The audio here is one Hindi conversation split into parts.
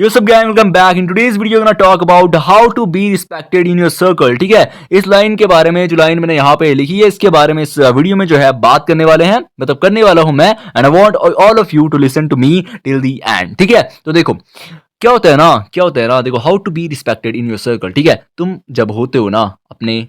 यो सब guys welcome back in today's video gonna talk about how to be respected in your circle. ठीक है, इस लाइन के बारे में जो लाइन मैंने यहाँ पे लिखी है इसके बारे में इस वीडियो में जो है बात करने वाले हैं, मतलब करने वाला हूं मैं। And I want all of you to listen to me till the end. ठीक है, तो देखो क्या होता है ना देखो, how to be respected in your circle. ठीक है, तुम जब होते हो ना अपने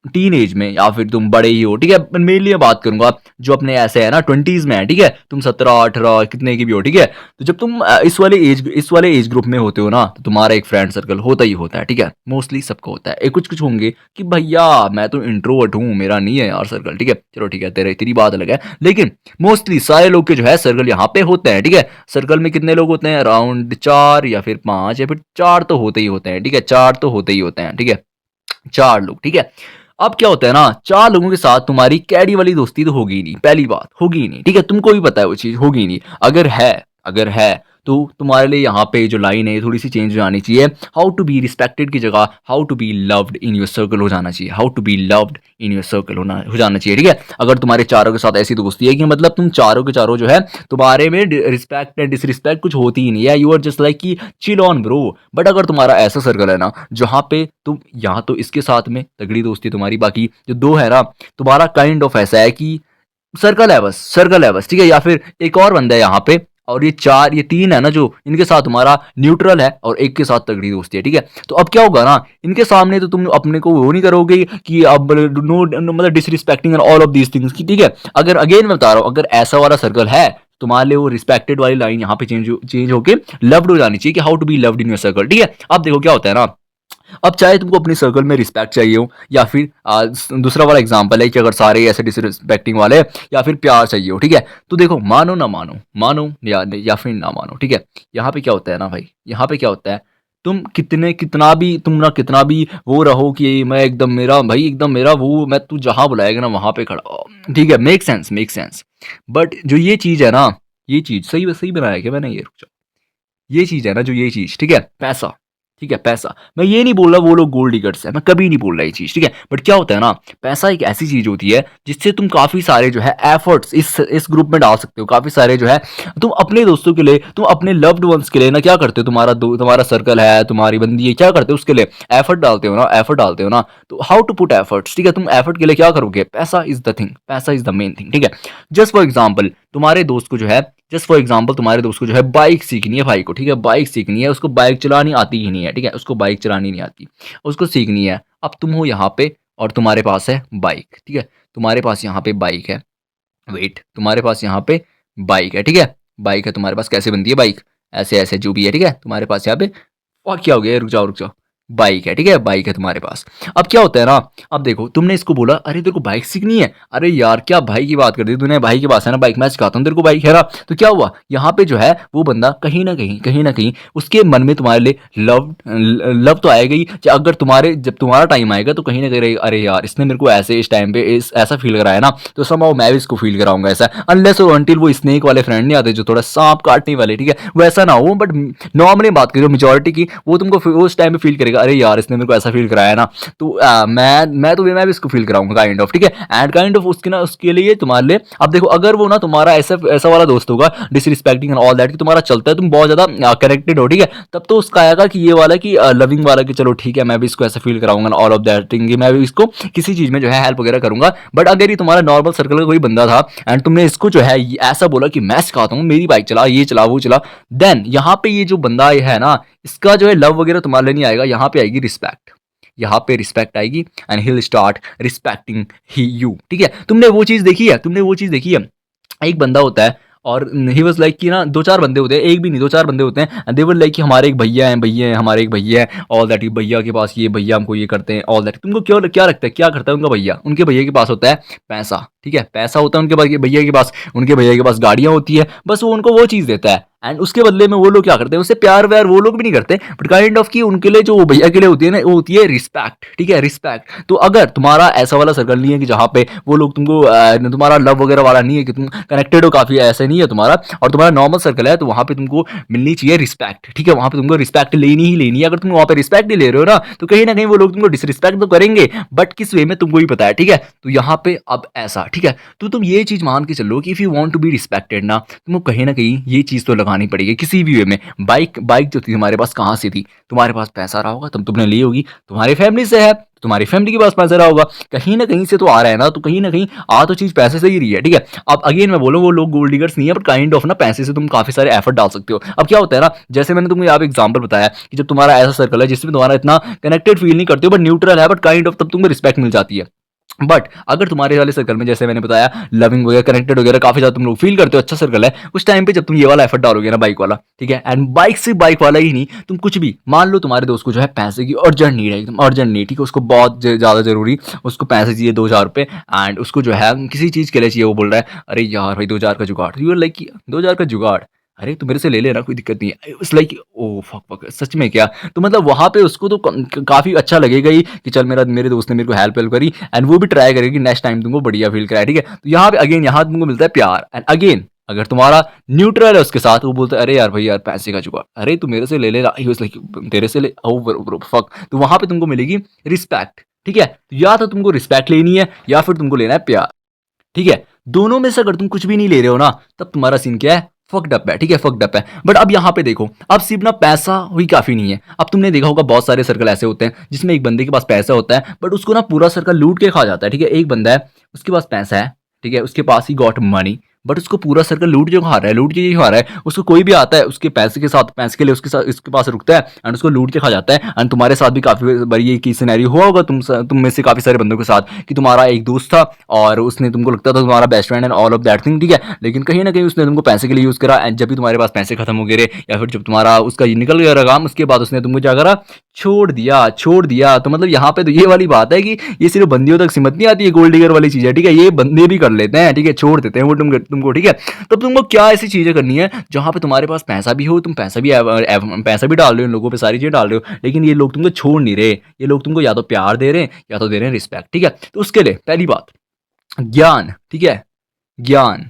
टीन एज में या फिर तुम बड़े ही हो, ठीक है, मेनली मैं बात करूंगा जो अपने ऐसे है ना 20s में है। ठीक है, तुम 17 18 कितने की भी हो, ठीक है, तो जब तुम इस वाले एज ग्रुप में होते हो ना, तो तुम्हारा एक फ्रेंड सर्कल होता ही होता है। ठीक है, मोस्टली सबको होता है। एक कुछ कुछ होंगे कि भैया मैं तो इंट्रोवर्ट हूँ, मेरा नहीं है यार सर्कल। ठीक है, चलो ठीक है, तेरी बात अलग है, लेकिन मोस्टली सारे लोग के जो है सर्कल यहाँ पे होते हैं। ठीक है, सर्कल में कितने लोग होते हैं? अराउंड 4 या फिर 5 या फिर 4 तो होते ही होते हैं। ठीक है, 4 तो होते ही होते हैं। ठीक है, 4 लोग। ठीक है, अब क्या होता है ना, 4 लोगों के साथ तुम्हारी कैडी वाली दोस्ती तो होगी ही नहीं, पहली बात होगी ही नहीं। ठीक है, तुमको भी पता है वो चीज होगी ही नहीं। अगर है तो तुम्हारे लिए यहाँ पे जो लाइन है थोड़ी सी चेंज हो जानी चाहिए। हाउ टू बी रिस्पेक्टेड की जगह how to be loved in your circle हो जाना चाहिए। How to be loved in your circle हो जाना चाहिए। ठीक है, अगर तुम्हारे चारों के साथ ऐसी दोस्ती है कि मतलब तुम चारों के चारों जो है तुम्हारे में रिस्पेक्ट एंड डिसरिस्पेक्ट कुछ होती ही नहीं है, यू आर जस्ट लाइक कि चिल ऑन ब्रो। बट अगर तुम्हारा ऐसा सर्कल है ना जहाँ पे तुम यहाँ तो इसके साथ में तगड़ी दोस्ती तुम्हारी, बाकी जो दो है ना तुम्हारा काइंड ऑफ ऐसा है कि सर्कल है बस। ठीक है, या फिर एक और बंदा है यहाँ पे, और ये 3 है ना जो इनके साथ तुम्हारा न्यूट्रल है, और एक के साथ तगड़ी दोस्ती है। ठीक है, तो अब क्या होगा ना, इनके सामने तो तुम अपने को वो नहीं करोगे कि अब नो मतलब disrespecting and all of these things की। ठीक है, अगर अगेन मैं बता रहा हूँ, अगर ऐसा वाला सर्कल है तुम्हारे लिए, वो रिस्पेक्टेड वाली लाइन यहाँ पे चेंज होके लव्ड हो जानी चाहिए कि how to be loved in your circle. ठीक है, अब देखो क्या होता है ना, अब चाहे तुमको अपनी सर्कल में रिस्पेक्ट चाहिए हो, या फिर दूसरा वाला एग्जांपल है कि अगर सारे ऐसे डिसरिस्पेक्टिंग वाले, या फिर प्यार चाहिए हो। ठीक है, तो देखो मानो ना मानो या फिर ना मानो। ठीक है, यहाँ पे क्या होता है ना भाई, यहाँ पे क्या होता है, कितना भी वो रहो कि मैं एकदम मेरा भाई, एकदम मेरा वो, मैं तू जहां बुलाएगा ना वहां पे खड़ा हो। ठीक है, मेक सेंस। बट जो ये चीज है ना, ये चीज सही सही बनाया क्या मैंने, ये रुक जाओ, ये चीज है ना जो ये चीज, ठीक है, पैसा। ठीक है, पैसा, मैं ये नहीं बोल रहा वो लोग गोल्ड डिगर्स है, मैं कभी नहीं बोल रहा ये चीज। ठीक है, बट क्या होता है ना, पैसा एक ऐसी चीज होती है जिससे तुम काफी सारे जो है एफर्ट्स इस ग्रुप में डाल सकते हो। काफी सारे जो है तुम अपने दोस्तों के लिए, तुम अपने लव्ड वंस के लिए ना क्या करते हो, तुम्हारा सर्कल है, तुम्हारी बंदी है, क्या करते हो उसके लिए? एफर्ट डालते हो ना। तो हाउ टू पुट एफर्ट्स, ठीक है, तुम एफर्ट के लिए क्या करोगे? पैसा इज द थिंग, पैसा इज द मेन थिंग। ठीक है, जस्ट फॉर एग्जाम्पल तुम्हारे दोस्त को जो है बाइक सीखनी है भाई को। ठीक है, बाइक सीखनी है उसको, बाइक चलानी आती ही नहीं है। ठीक है, उसको बाइक चलानी नहीं आती, उसको सीखनी है। अब तुम हो यहाँ पे और तुम्हारे पास है बाइक। ठीक है, तुम्हारे पास यहाँ पे बाइक है, वेट, तुम्हारे पास यहाँ पे बाइक है। ठीक है, बाइक है तुम्हारे पास, कैसे बनती है बाइक? ऐसे ऐसे जो भी है। ठीक है, तुम्हारे पास यहाँ पे, और क्या हो गया, रुक जाओ, बाइक है। ठीक है, बाइक है तुम्हारे पास। अब क्या होता है ना, अब देखो तुमने इसको बोला अरे तेरे को बाइक सीखनी है, अरे यार क्या भाई की बात कर दी तूने, भाई के पास है ना बाइक, मैं सिखाता हूँ तेरे को बाइक, है ना। तो क्या हुआ यहाँ पे जो है वो बंदा कहीं ना कहीं उसके मन में तुम्हारे लिए लव तो आएगा ही। अगर जब तुम्हारा टाइम आएगा तो कहीं ना कहीं अरे यार इसने मेरे को ऐसे इस टाइम पे ऐसा फील कराया ना, तो समहाउ मैं भी इसको फील कराऊंगा ऐसा, अनलेस और अनटिल वो स्नेक वाले फ्रेंड नहीं आते जो थोड़ा सांप काटने वाले। ठीक है, वैसा ना हो, बट नॉर्मली बात करो मेजोरिटी की, वो तुमको उस टाइम पे फील करेगा अरे यार इसने मेरे को ऐसा फील कराया ना, तो मैं भी इसको फील कराऊंगा काइंड ऑफ। ठीक है, एंड काइंड ऑफ उसके लिए तुम्हारे लिए, अब देखो अगर वो ना तुम्हारा ऐसा वाला दोस्त होगा डिसरिस्पेक्टिंग एंड ऑल दैट, कि तुम्हारा चलता है, तुम बहुत ज्यादा कनेक्टेड हो। ठीक है, तब तो उसका आएगा कि ये वाला कि लविंग वाला कि चलो ठीक है मैं भी इसको ऐसा फील कराऊंगा ऑल ऑफ दैट थिंग, मैं भी इसको किसी चीज में जो है हेल्प वगैरह करूंगा। बट अगर ये तुम्हारा नॉर्मल सर्कल का कोई बंदा था एंड तुमने इसको जो है ऐसा बोला कि मैं सिखाता हूँ, मेरी बाइक चला, ये चला वो चला, देन यहाँ पे ये जो बंदा है ना, इसका जो है लव वगैरह तुम्हारे लिए नहीं आएगा, यहाँ पे आएगी रिस्पेक्ट। यहाँ पे रिस्पेक्ट आएगी and he will start respecting he you. ठीक है, तुमने वो चीज देखी है, एक बंदा होता है और ही वाज लाइक कि ना, 2 4 बंदे होते हैं, एक भी नहीं 2 4 बंदे होते हैं, दे वर लाइक कि हमारे एक भैया हैं हमारे एक भैया है, ऑल दैट, भैया के पास ये, भैया हमको ये करते हैं, ऑल दैट। तुमको क्यों क्या लगता है क्या करता है उनका भैया? उनके भैया के पास होता है पैसा। ठीक है, पैसा होता है उनके भैया के पास गाड़ियां होती है, बस वो उनको वो चीज देता है, एंड उसके बदले में वो लोग क्या करते हैं, उससे प्यार व्यार वो लोग भी नहीं करते, बट काइंड ऑफ कि उनके लिए जो वो भैया के लिए होती है ना, वो होती है रिस्पेक्ट। ठीक है, रिस्पेक्ट। तो अगर तुम्हारा ऐसा वाला सर्कल नहीं है कि जहाँ पे वो लोग तुमको तुम्हारा लव वगैरह वाला नहीं है कि तुम कनेक्टेड हो काफी, ऐसे नहीं है तुम्हारा, और तुम्हारा नॉर्मल सर्कल है, तो वहां पे तुमको मिलनी चाहिए रिस्पेक्ट। ठीक है, वहां पे तुमको रिस्पेक्ट लेनी ही लेनी है। अगर तुम वहां पे रिस्पेक्ट नहीं ले रहे हो ना, तो कहीं ना कहीं वो लोग तुमको डिसरिस्पेक्ट तो करेंगे, बट किस वे में तुमको ही पता है। ठीक है, तो यहाँ पे अब ऐसा, ठीक है, तो तुम ये चीज मान के चलो कि if you want to be respected ना, तुमको कहीं ना कहीं ये चीज तो लगानी पड़ेगी किसी भी वे में। बाइक बाइक जो थी तुम्हारे पास कहाँ से थी? तुम्हारे पास पैसा रहा होगा तब तुमने ली होगी, तुम्हारी फैमिली से है, तुम्हारी फैमिली के पास पैसा रहा होगा, कहीं ना कहीं से तो आ रहा है ना, तो कहीं ना कहीं आ तो चीज पैसे से ही रही है, ठीक है। अब अगेन मैं बोलूँ वो लोग गोल्ड डिगर्स नहीं है, बट काइंड ऑफ ना पैसे से तुम काफी सारे एफर्ट डाल सकते हो। अब क्या होता है ना, जैसे मैंने तुमको यहाँ पे एग्जांपल बताया कि जब तुम्हारा ऐसा सर्कल है जिसमें तुम्हारा इतना कनेक्टेड फील नहीं करते हो, बट न्यूट्रल है, बट काइंड ऑफ तब तुमको रिस्पेक्ट मिल जाती है। बट अगर तुम्हारे वाले सर्कल में जैसे मैंने बताया लविंग वगैरह कनेक्टेड वगैरह काफी ज्यादा तुम लोग फील करते हो, अच्छा सर्कल है, उस टाइम पे जब तुम ये वाला एफर्ट डालोगे ना बाइक वाला, ठीक है, एंड बाइक से बाइक वाला ही नहीं, तुम कुछ भी मान लो तुम्हारे दोस्त को जो है पैसे की अर्जेंट नीड है, एकदम अर्जेंट नीड, ठीक है, उसको बहुत ज्यादा जरूरी, उसको पैसे चाहिए 2,000 रुपए, एंड उसको जो है किसी चीज के लिए चाहिए, वो बोल रहा है अरे यार भाई 2,000 का जुगाड़, यू आर लाइक 2,000 का जुगाड़, अरे तू मेरे से ले लेना, कोई दिक्कत नहीं है, it's like oh fuck fuck, सच में क्या? तो मतलब वहां पे उसको तो काफी अच्छा लगेगा ही कि चल मेरे दोस्त ने मेरे को हेल्प करी, एंड वो भी ट्राई करेगी कि नेक्स्ट टाइम तुमको बढ़िया फील कराए, ठीक है। तो यहाँ पे अगेन यहाँ तुमको मिलता है प्यार, एंड अगेन अगर तुम्हारा न्यूट्रल है उसके साथ, वो बोलता है अरे यार भाई यार पैसे का जुगाड़, अरे तू मेरे से ले ले, तेरे से ले, ओ फक, तो वहां पे तुमको मिलेगी रिस्पेक्ट, ठीक है। तो या तो तुमको रिस्पेक्ट लेनी है या फिर तुमको लेना है प्यार, ठीक है। दोनों में से अगर तुम कुछ भी नहीं ले रहे हो ना, तब तुम्हारा सीन क्या है? फक्ड अप है, ठीक है, फक्ड अप है। बट अब यहाँ पे देखो, अब सिर्फ ना पैसा ही काफी नहीं है। अब तुमने देखा होगा बहुत सारे सर्कल ऐसे होते हैं जिसमें एक बंदे के पास पैसा होता है, बट उसको ना पूरा सर्कल लूट के खा जाता है, ठीक है। एक बंदा है, उसके पास पैसा है, ठीक है, उसके पास ही गॉट मनी, बट उसको पूरा सर्कल लूट जो खा रहा है, लूट के ही खा रहा है। उसको कोई भी आता है उसके पैसे के साथ, पैसे के लिए उसके साथ इसके पास रुकता है एंड उसको लूट के खा जाता है। एंड तुम्हारे साथ भी काफी बार ये की सिनेरियो हुआ होगा तुम में से काफी सारे बंदों के साथ कि तुम्हारा एक दोस्त था और उसने तुमको लगता था तुम्हारा best friend and all of that thing, ठीक है, लेकिन कहीं ना कहीं उसने तुमको पैसे के लिए यूज करा, एंड जब भी तुम्हारे पास पैसे खत्म हो गए या फिर जब तुम्हारा उसका निकल गया काम, उसके बाद उसने तुमको क्या करा? छोड़ दिया। तो मतलब यहाँ पे तो ये वाली बात है कि ये सिर्फ बंदियों तक सीमित नहीं आती है, गोल्ड डिगर वाली चीज है, ठीक है, ये बंदे भी कर लेते हैं, ठीक है, छोड़ देते हैं वो तुमको, ठीक है। तब तुमको क्या ऐसी चीजें करनी है जहां पे तुम्हारे पास पैसा भी हो, तुम पैसा भी डाल रहे हो इन लोगों पे, सारी चीजें डाल रहे हो, लेकिन ये लोग तुमको छोड़ नहीं रहे, ये लोग तुमको या तो प्यार दे रहे हैं या तो दे रहे हैं रिस्पेक्ट, ठीक है। तो उसके लिए पहली बात ज्ञान, ठीक है, ज्ञान।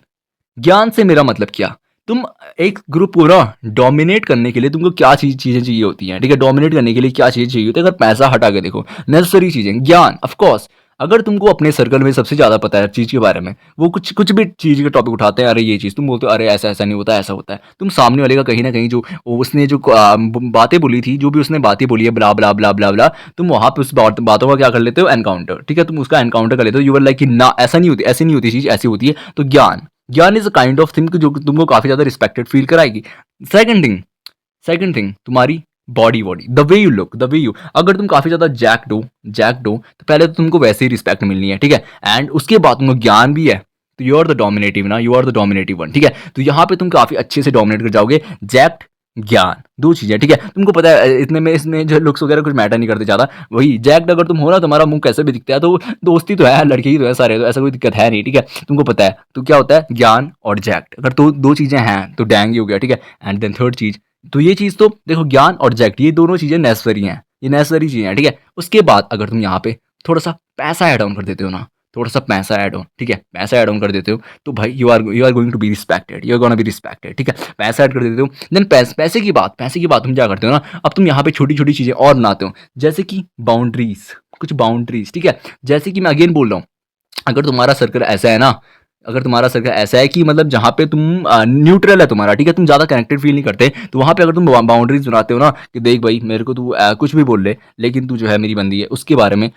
ज्ञान से मेरा मतलब क्या? तुम एक ग्रुप को ना डोमिनेट करने के लिए तुमको क्या चीजें चाहिए होती हैं, ठीक है, डोमिनेट करने के लिए क्या चीजें चाहिए होती है? अगर पैसा हटा के देखो, नेसेसरी चीजें, ज्ञान, ऑफ कोर्स। अगर तुमको अपने सर्कल में सबसे ज्यादा पता है चीज के बारे में, वो कुछ कुछ भी चीज का टॉपिक उठाते हैं, अरे ये चीज, तुम बोलते हो अरे ऐसा ऐसा नहीं होता, ऐसा होता है, तुम सामने वाले का कहीं ना कहीं जो उसने जो बातें बोली थी, जो भी उसने बातें बोली है, ब्ला ब्ला ब्ला ब्ला ब्ला, तुम वहां पे उस बातों का क्या कर लेते हो? एनकाउंटर, ठीक है, तुम उसका एनकाउंटर कर लेते हो, यू आर लाइक कि ना ऐसा नहीं होती, ऐसी नहीं होती चीज, ऐसी होती है। तो ज्ञान is a kind of thing जो तुमको काफी ज्यादा रिस्पेक्टेड फील कराएगी। सेकंड थिंग तुम्हारी body, the way you look, the way you, अगर तुम काफी ज्यादा जैक्ड हो तो पहले तो तुमको वैसे ही रिस्पेक्ट मिलनी है, ठीक है, एंड उसके बाद तुमको ज्ञान भी है, तो यू आर द डोमिनेटिव ना, you are the dominative one, ठीक है। तो यहाँ पे तुम काफी अच्छे से डोमिनेट कर जाओगे, जैक्ड, ज्ञान, दो चीजें, ठीक है। तुमको पता है इतने में इसमें जो लुक्स वगैरह कुछ मैटर नहीं करते ज्यादा, वही जैक्ड अगर तुम हो ना, तुम्हारा मुंह कैसे भी दिखता है, तो दोस्ती तो है, लड़के ही तो है सारे, तो ऐसा कोई दिक्कत है नहीं, ठीक है, तुमको पता है। तो क्या होता है? ज्ञान और जैक्ड, अगर तो दो चीजें हैं तो डैंग ही हो गया, ठीक है। एंड देन थर्ड चीज, तो ये चीज तो देखो, ज्ञान और जैक्ड ये दोनों चीजें नेसेसरी हैं, ये नेसेसरी चीजें हैं, ठीक है। उसके बाद अगर तुम यहाँ पे थोड़ा सा पैसा ऐड ऑन कर देते हो ना, थोड़ा सा पैसा ऐड ऑन, ठीक है, पैसा ऐड ऑन कर देते हो, तो भाई you are going to be respected, you are gonna be respected, ठीक है। पैसा ऐड कर देते हो, देन पैसे की बात तुम क्या करते हो ना, अब तुम यहाँ पे छोटी छोटी चीजें और बनाते हो, जैसे कि बाउंड्रीज, कुछ बाउंड्रीज, ठीक है। जैसे कि मैं अगेन बोल रहा हूँ, अगर तुम्हारा सर्कल ऐसा है ना, अगर तुम्हारा सर्कल ऐसा है कि मतलब जहाँ पे तुम न्यूट्रल है तुम्हारा, ठीक है, तुम ज्यादा कनेक्टेड फील नहीं करते, तो वहां पे अगर तुम बाउंड्रीज बनाते हो ना कि देख भाई मेरे को तू कुछ भी बोल ले, लेकिन तू जो है मेरी बंदी है, उसके बारे में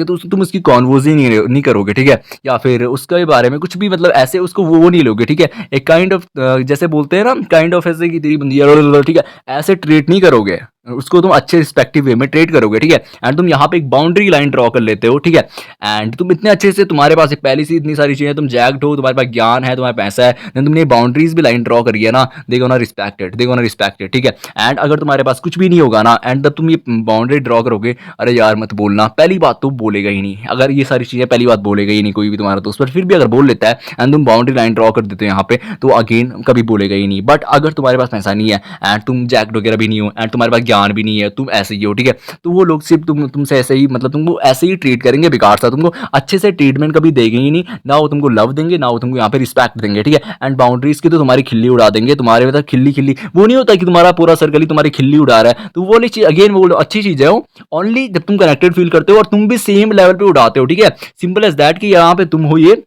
तो तुम उसकी कॉन्वर्स ही नहीं करोगे, ठीक है, या फिर उसके बारे में कुछ भी मतलब ऐसे उसको वो नहीं लोगे, ठीक है, एक काइंड ऑफ जैसे बोलते हैं ना, काइंड ऑफ ऐसे कि तेरी बंदी है, ठीक है, ऐसे ट्रीट नहीं करोगे उसको, तुम अच्छे रिस्पेक्टिव वे में ट्रेड करोगे, ठीक है। एंड तुम यहाँ पे एक बाउंड्री लाइन ड्रॉ कर लेते हो, ठीक है, एंड तुम इतने अच्छे से, तुम्हारे पास एक पहली सी इतनी सारी चीजें, तुम जैक्ड हो, तुम्हारे पास ज्ञान है, तुम्हारे पैसा है, देन तुमने बाउंड्रीज भी लाइन ड्रॉ करी है ना, देखो ना रिस्पेक्टेड, ठीक है। एंड अगर तुम्हारे पास कुछ भी नहीं होगा ना, एंड तब तुम ये बाउंड्री ड्रॉ करोगे, अरे यार मत बोलना, पहली बात तो बोलेगा ही नहीं, अगर ये सारी चीजें पहली बात बोलेगा ही नहीं कोई भी तुम्हारा दोस्त, पर फिर भी अगर बोल लेता है एंड तुम बाउंड्री लाइन ड्रॉ कर देते हो यहाँ पे, तो अगेन कभी बोलेगा ही नहीं। बट अगर तुम्हारे पास पैसा नहीं है एंड तुम जैक्ड वगैरह भी नहीं हो एंड तुम्हारे पास ज्ञान भी नहीं है, तुम ऐसे ही हो, ठीक है, तो वो लोग सिर्फ तुमसे ऐसे ही, मतलब तुमको ऐसे ही ट्रीट करेंगे बेकार सा, तुमको अच्छे से ट्रीटमेंट कभी देंगे ही नहीं, ना वो तुमको लव देंगे, ना वो तुमको यहाँ पे रिस्पेक्ट देंगे, ठीक है। एंड बाउंड्रीज की तो तुम्हारी खिल्ली उड़ा देंगे, तुम्हारे मतलब खिल्ली वो नहीं होता कि तुम्हारा पूरा सर्कल ही तुम्हारी खिल्ली उड़ा रहा है, तो वो वाली चीज अगेन वो अच्छी चीज है, वो ओनली जब तुम कनेक्टेड फील करते हो और तुम भी सेम लेवल पे उड़ाते हो, ठीक है। सिंपल एज दैट कि यहाँ पे तुम हो ये,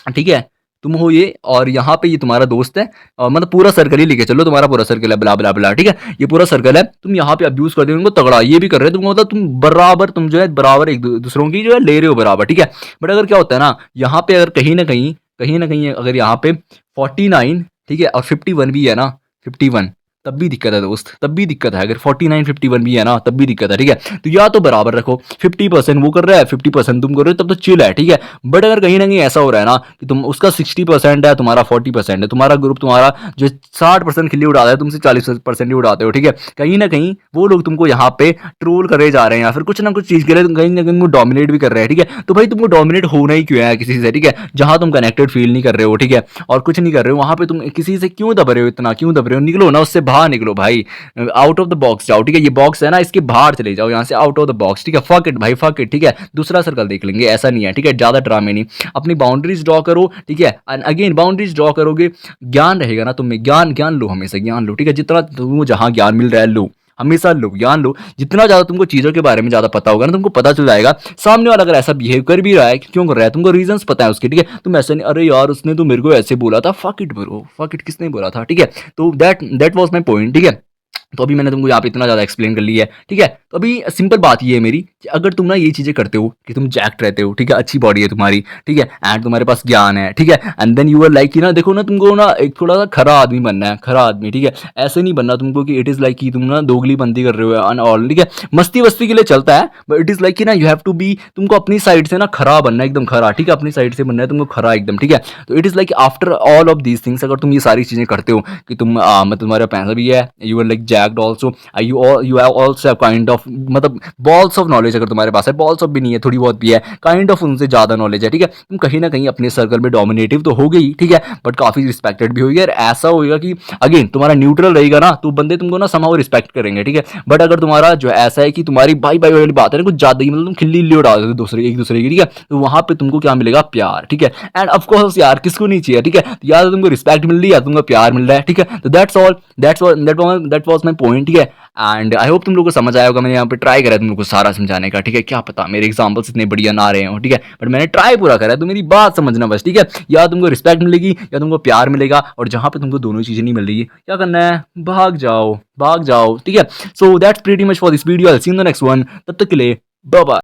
ठीक है, तुम हो ये, और यहाँ पे ये तुम्हारा दोस्त है, और मतलब पूरा सर्कल ही लेके चलो, तुम्हारा पूरा सर्कल है, ब्ला ब्ला ब्ला, ठीक है, ये पूरा सर्कल है, तुम यहाँ पे अब्यूज कर रहे हो उनको तगड़ा, ये भी कर रहे हो तुम, मतलब तुम बराबर, तुम जो है बराबर एक दूसरों की जो है ले रहे हो बराबर, ठीक है। बट अगर क्या होता है ना, यहाँ पे अगर कहीं ना कहीं अगर यहाँ पे 49, ठीक है, और 51 भी है ना, 51, तब भी दिक्कत है दोस्त, तब भी दिक्कत है। अगर 49 51 भी है ना, तब भी दिक्कत है, ठीक है। तो या तो बराबर रखो, 50% वो कर रहा है, 50% तुम कर रहे हो, तब तो चिल है, ठीक है। बट अगर कहीं ना कहीं ऐसा हो रहा है ना कि तुम उसका 60% है, तुम्हारा 40% है, तुम्हारा ग्रुप तुम्हारा जो 60% खिल्ली उड़ाता है, तुमसे 40% ही उड़ाते हो, ठीक है। कहीं ना कहीं वो लोग तुमको यहाँ पे ट्रोल करे जा रहे हैं, या फिर कुछ ना कुछ चीज़ के लिए कहीं ना कहीं डोमिनेट भी कर रहे हैं, ठीक है। तो भाई तुमको डोमिनेट होना ही क्यों है किसी से, ठीक है, जहाँ तुम कनेक्टेड फील नहीं कर रहे हो, ठीक है, और कुछ नहीं कर रहे हो, वहाँ पे तुम किसी से क्यों दब रहे हो, इतना क्यों दब रहे हो? निकलो ना उससे बाहर, निकलो भाई, आउट ऑफ द बॉक्स जाओ, ठीक है। ये बॉक्स है ना, इसके बाहर चले जाओ यहाँ से, आउट ऑफ द बॉक्स, ठीक है। फक इट भाई, फक इट, ठीक है, दूसरा सर्कल देख लेंगे, ऐसा नहीं है, ठीक है, ज़्यादा ड्रामे नहीं, अपनी बाउंड्रीज ड्रॉ करो, ठीक है। एंड अगेन बाउंड्रीज ड्रॉ करोगे, ज्ञान रहेगा ना तुम्हें, ज्ञान ज्ञान लो, हमेशा ज्ञान लो, ठीक है, जितना तुमको जहाँ ज्ञान मिल रहा है लो, हमेशा लो, ज्ञान लो, जितना ज़्यादा तुमको चीज़ों के बारे में ज़्यादा पता होगा ना, तुमको पता चल जाएगा सामने वाला अगर ऐसा बिहेव कर भी रहा है, क्यों कर रहा है, तुमको रीजंस पता है उसके, ठीक है। तुम ऐसे नहीं, अरे यार उसने तो मेरे को ऐसे बोला था, fuck it bro, fuck it, किसने बोला था, ठीक है। तो दैट वाज माय पॉइंट, ठीक है। तो अभी मैंने तुमको यहाँ पे इतना ज़्यादा एक्सप्लेन कर लिया है, ठीक है। तो अभी सिंपल बात ये है मेरी कि अगर तुम ना ये चीज़ें करते हो कि तुम जैक्ट रहते हो, ठीक है, अच्छी बॉडी है तुम्हारी, ठीक है, एंड तुम्हारे पास ज्ञान है, ठीक है, and then you are like कि ना, देखो ना, तुमको ना एक थोड़ा सा खरा आदमी बनना है, खरा आदमी, ठीक है। ऐसे नहीं बनना तुमको कि इट इज़ लाइक कि तुम ना दोगली बंदी कर रहे हो एंड ऑल, ठीक है। मस्ती वस्ती के लिए चलता है, बट इट इज़ लाइक कि ना यू हैव टू बी, तुमको अपनी साइड से ना खरा बनना है, एकदम खरा, ठीक है, अपनी साइड से बनना है तुमको खरा एकदम, ठीक है। तो it is like after all of these things, अगर तुम ये सारी चीज़ें करते हो कि तुम मतलब तुम्हारा पैसा भी है, you are like jacked also, you have also kind of, मतलब बॉल्स ऑफ नॉलेज अगर तुम्हारे पास है, बॉल्स ऑफ भी नहीं है, थोड़ी बहुत भी है, काइंड ऑफ उनसे ज़्यादा नॉलेज है, ठीक है। तुम कहीं ना कहीं अपने सर्कल में डोमिनेटिव तो हो गई, ठीक है, बट काफ़ी रिस्पेक्टेड भी होगी। और ऐसा होगा कि अगेन तुम्हारा न्यूट्रल रहेगा ना, तो बंदे तुमको ना समाव रिस्पेक्ट करेंगे, ठीक है। बट अगर तुम्हारा जो ऐसा है कि तुम्हारी भाई भाई वाली बात है ना, कुछ ज़्यादा ही, मतलब तुम खिल्ली उड़ा देते हो दूसरे एक दूसरे की, ठीक है, तो वहाँ पे तुमको क्या मिलेगा, प्यार, ठीक है। एंड ऑफकोर्स यार, किसको नहीं चाहिए, ठीक है, या तो तुमको रिस्पेक्ट मिल रही है या तुमको प्यार मिल रहा है, ठीक है। तो that's all, that was my point, ठीक है। एंड आई होप तुम लोग को समझ आया होगा, मैंने यहाँ पे ट्राई करा है तुम लोग को सारा समझाने का, ठीक है। क्या पता मेरे एग्जाम्पल्स इतने बढ़िया ना रहे हो, ठीक है, बट मैंने ट्राई पूरा करा है, तो मेरी बात समझना बस, ठीक है। या तुमको रिस्पेक्ट मिलेगी या तुमको प्यार मिलेगा, और जहाँ पे तुमको दोनों चीज़ें नहीं मिल रही है, क्या करना है, भाग जाओ, भाग जाओ, ठीक है। So that's pretty much for this video, I will see you in the next one, तब तक के लिए बाय बाय।